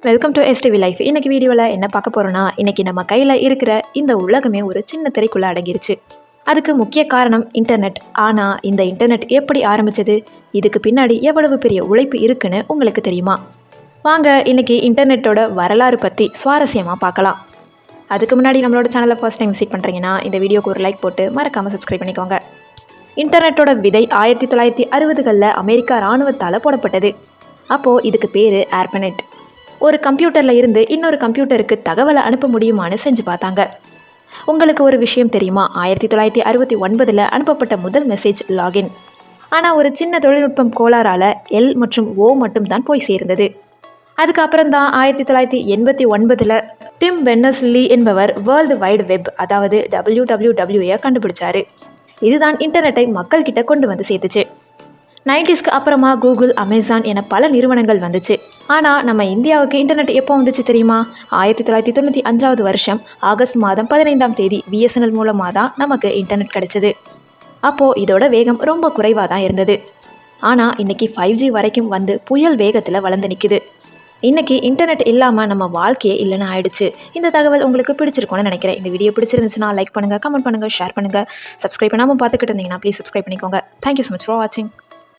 Welcome to STV life. இன்னைக்கு வீடியோவில் என்ன பார்க்க போகிறோன்னா, இன்னைக்கு நம்ம கையில் இருக்கிற இந்த உலகமே ஒரு சின்ன திரைக்குள்ளே அடங்கிருச்சு. அதுக்கு முக்கிய காரணம் இன்டர்நெட். ஆனால் இந்த இன்டர்நெட் எப்படி ஆரம்பிச்சது, இதுக்கு பின்னாடி எவ்வளவு பெரிய உழைப்பு இருக்குன்னு உங்களுக்கு தெரியுமா? வாங்க இன்னைக்கு இன்டர்நெட்டோட வரலாறு பற்றி சுவாரஸ்யமாக பார்க்கலாம். அதுக்கு முன்னாடி நம்மளோட சேனலை ஃபர்ஸ்ட் டைம் விசிட் பண்ணுறீங்கன்னா இந்த வீடியோக்கு ஒரு லைக் போட்டு மறக்காமல் சப்ஸ்கிரைப் பண்ணிக்கோங்க. இன்டர்நெட்டோட விதை 1960களில் அமெரிக்கா இராணுவத்தால் போடப்பட்டது. அப்போது இதுக்கு பேர் ஏர்பனெட். ஒரு கம்ப்யூட்டரில் இருந்து இன்னொரு கம்ப்யூட்டருக்கு தகவலை அனுப்ப முடியுமான்னு செஞ்சு பார்த்தாங்க. உங்களுக்கு ஒரு விஷயம் தெரியுமா? 1969 அனுப்பப்பட்ட முதல் மெசேஜ் லாகின். ஆனால் ஒரு சின்ன தொழில்நுட்பம் கோளாறால் எல் மற்றும் ஓ மட்டும் தான் போய் சேர்ந்தது. அதுக்கப்புறம் தான் 1989 டிம் பெர்னர்ஸ்-லீ என்பவர் வேர்ல்டு வைடு வெப், அதாவது WWW கண்டுபிடிச்சாரு. இதுதான் இன்டர்நெட்டை மக்கள்கிட்ட கொண்டு வந்து சேர்த்துச்சு. 90ஸ்க்கு அப்புறமா கூகுள், அமேசான் என பல நிறுவனங்கள் வந்துச்சு. ஆனால் நம்ம இந்தியாவுக்கு இன்டர்நெட் எப்போ வந்துச்சு தெரியுமா? 1995 வருஷம் ஆகஸ்ட் மாதம் 15ஆம் தேதி BSNL மூலமாக தான் நமக்கு இன்டர்நெட் கிடைச்சது. அப்போது இதோட வேகம் ரொம்ப குறைவாக தான் இருந்தது. ஆனால் இன்றைக்கி 5G வரைக்கும் வந்து புயல் வேகத்தில் வளர்ந்து நிற்குது. இன்றைக்கி இன்டர்நெட் இல்லாமல் நம்ம வாழ்க்கையே இல்லைன்னு ஆயிடுச்சு. இந்த தகவல் உங்களுக்கு பிடிச்சிருக்கும்னு நினைக்கிறேன். இந்த வீடியோ பிடிச்சிருந்துச்சுன்னா லைக் பண்ணுங்கள், கமெண்ட் பண்ணுங்கள், ஷேர் பண்ணுங்கள். சப்ஸ்கிரைப் பண்ணாமல் பார்த்துக்கிட்டு இருந்தீங்கன்னா ப்ளீஸ் சப்ஸ்கிரைப் பண்ணிக்கோங்க. தேங்க்யூ ஸோ மச் ஃபார் வாட்சிங்.